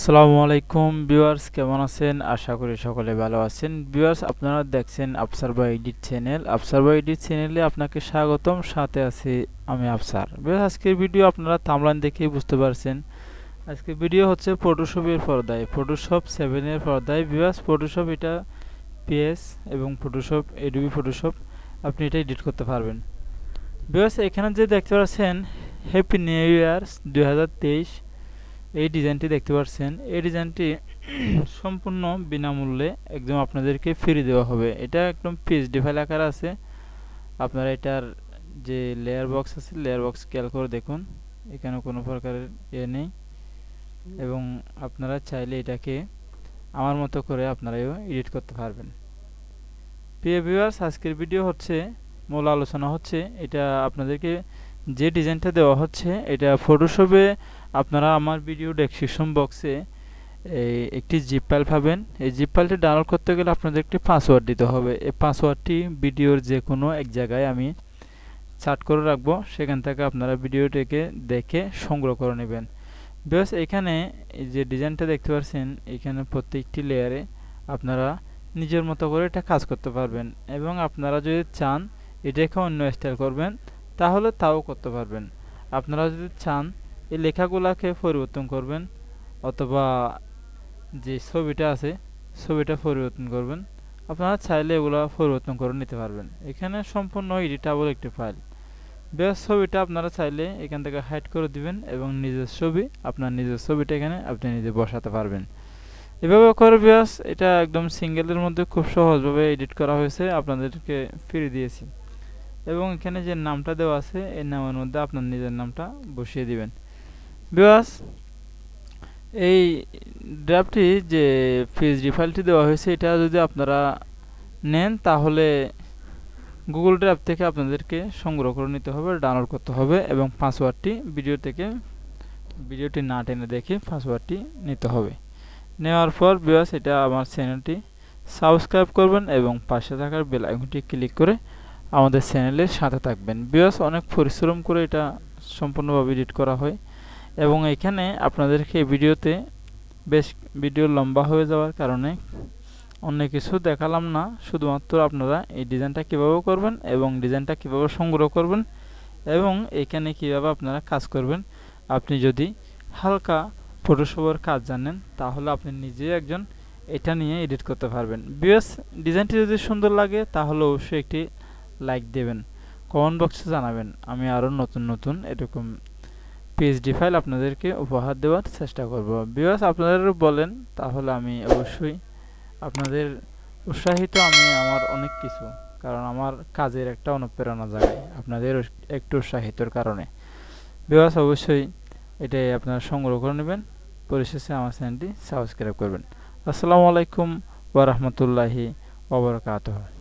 আসসালামু আলাইকুম ভিউয়ার্স, কেমন আছেন? আশা করি সকলে ভালো আছেন। ভিউয়ার্স, আপনারা দেখছেন আফসার ভাই এডিট চ্যানেল। আফসার ভাই এডিট চ্যানেলে আপনাকে স্বাগতম। সাথে আছি আমি আফসার। ভিউয়ার্স, আজকের ভিডিও আপনারা থাম্বনেল দেখেই বুঝতে পারছেন। আজকের ভিডিও হচ্ছে ফটোশপের পর্দায়, ফটোশপ 7 এর পর্দায়। ভিউয়ার্স, ফটোশপ এটা পিএস এবং ফটোশপ এডোবি ফটোশপ আপনি এটা এডিট করতে পারবেন। ভিউয়ার্স, এখানে যে দেখতে পাচ্ছেন হ্যাপি নিউ ইয়ার্স 2023 এই ডিজাইনটি দেখতে পাচ্ছেন। এই ডিজাইনটি সম্পূর্ণ বিনামূল্যে একদম আপনাদেরকে ফ্রি দেওয়া হবে। এটা একদম পিএইচডি ফাইল আকার আছে। আপনারা এটার যে লেয়ার বক্স আছে, লেয়ার বক্স খেয়াল করে দেখুন, এখানে কোনো প্রকারের নেই এবং আপনারা চাইলে এটাকে আমার মতো করে আপনারাও এডিট করতে পারবেন। প্রিয় ভিউয়ার্স, আজকের ভিডিও হচ্ছে মূল আলোচনা হচ্ছে এটা আপনাদেরকে যে ডিজাইনটা দেওয়া হচ্ছে এটা ফটোশপে আপনারা আমার ভিডিও ডেসক্রিপশন বক্সে একটি জিপ ফাইল পাবেন। এই জিপ ফাইলটি ডাউনলোড করতে গেলে আপনাদের একটি পাসওয়ার্ড দিতে হবে। এই পাসওয়ার্ডটি ভিডিওর যে কোনো এক জায়গায় আমি চার্ট করে রাখবো, সেখান থেকে আপনারা ভিডিওটিকে দেখে সংগ্রহ করে নেবেন। বেশ, এখানে এই যে ডিজাইনটা দেখতে পাচ্ছেন, এখানে প্রত্যেকটি লেয়ারে আপনারা নিজের মতো করে এটা কাজ করতে পারবেন এবং আপনারা যদি চান এটাকে অন্য স্টাইল করবেন তাহলে তাও করতে পারবেন। আপনারা যদি চান এই লেখাগুলোকে পরিবর্তন করবেন অথবা যে ছবিটা আছে ছবিটা পরিবর্তন করবেন, আপনারা চাইলে এগুলো পরিবর্তন করে নিতে পারবেন। এখানে সম্পূর্ণ এডিটেবল একটি ফাইল। বেশ, ছবিটা আপনারা চাইলে এখান থেকে হাইড করে দিবেন এবং নিজের ছবি, আপনার নিজের ছবিটা এখানে আপনি নিজে বসাতে পারবেন। এভাবে করে বেশ, এটা একদম সিঙ্গেলের মধ্যে খুব সহজভাবে এডিট করা হয়েছে, আপনাদেরকে ফ্রি দিয়েছি। এবং এখানে যে নামটা দেওয়া আছে এই নামের মধ্যে আপনার নিজের নামটা বসিয়ে দিবেন। ভিউয়ার্স, এই ড্রাফটটি যে পিএইচডি ফাইলটি দেওয়া হয়েছে এটা যদি আপনারা নেন তাহলে গুগল ড্রাইভ থেকে আপনাদেরকে সংগ্রহ করে নিতে হবে, ডাউনলোড করতে হবে এবং পাসওয়ার্ডটি ভিডিওটি না টেনে দেখে পাসওয়ার্ডটি নিতে হবে। নেওয়ার পর ভিউয়ার্স, এটা আমার চ্যানেলটি সাবস্ক্রাইব করবেন এবং পাশে থাকার বেল আইকনটি ক্লিক করে আমাদের চ্যানেলের সাথে থাকবেন। ভিউয়ার্স, অনেক পরিশ্রম করে এটা সম্পূর্ণভাবে এডিট করা হয় এবং এখানে আপনাদেরকে ভিডিওতে ভিডিও লম্বা হয়ে যাওয়ার কারণে অন্য কিছু দেখালাম না, শুধুমাত্র আপনারা এই ডিজাইনটা কীভাবে করবেন এবং ডিজাইনটা কীভাবে সংগ্রহ করবেন এবং এখানে কীভাবে আপনারা কাজ করবেন। আপনি যদি হালকা ফটোশপের কাজ জানেন তাহলে আপনি নিজে একজন এটা নিয়ে এডিট করতে পারবেন। ভিউয়ার্স, ডিজাইনটি যদি সুন্দর লাগে তাহলে অবশ্যই একটি লাইক দেবেন, কমেন্ট বক্সে জানাবেন। আমি আরও নতুন নতুন এরকম পিএইচডি ফাইল আপনাদেরকে উপহার দেওয়ার চেষ্টা করব। ভিউয়ার্স, আপনারা বলেন তাহলে আমি অবশ্যই আপনাদের উৎসাহিত আমি আমার অনেক কিছু, কারণ আমার কাজের একটা অনুপ্রেরণা জাগায় আপনাদের একটু উৎসাহিতর কারণে। ভিউয়ার্স, অবশ্যই এটাই আপনারা সংগ্রহ করে নেবেন। পরিশেষে আমার চ্যানেলটি সাবস্ক্রাইব করবেন। আসসালামু আলাইকুম ওয়া রাহমাতুল্লাহি ওয়া বারাকাতুহু।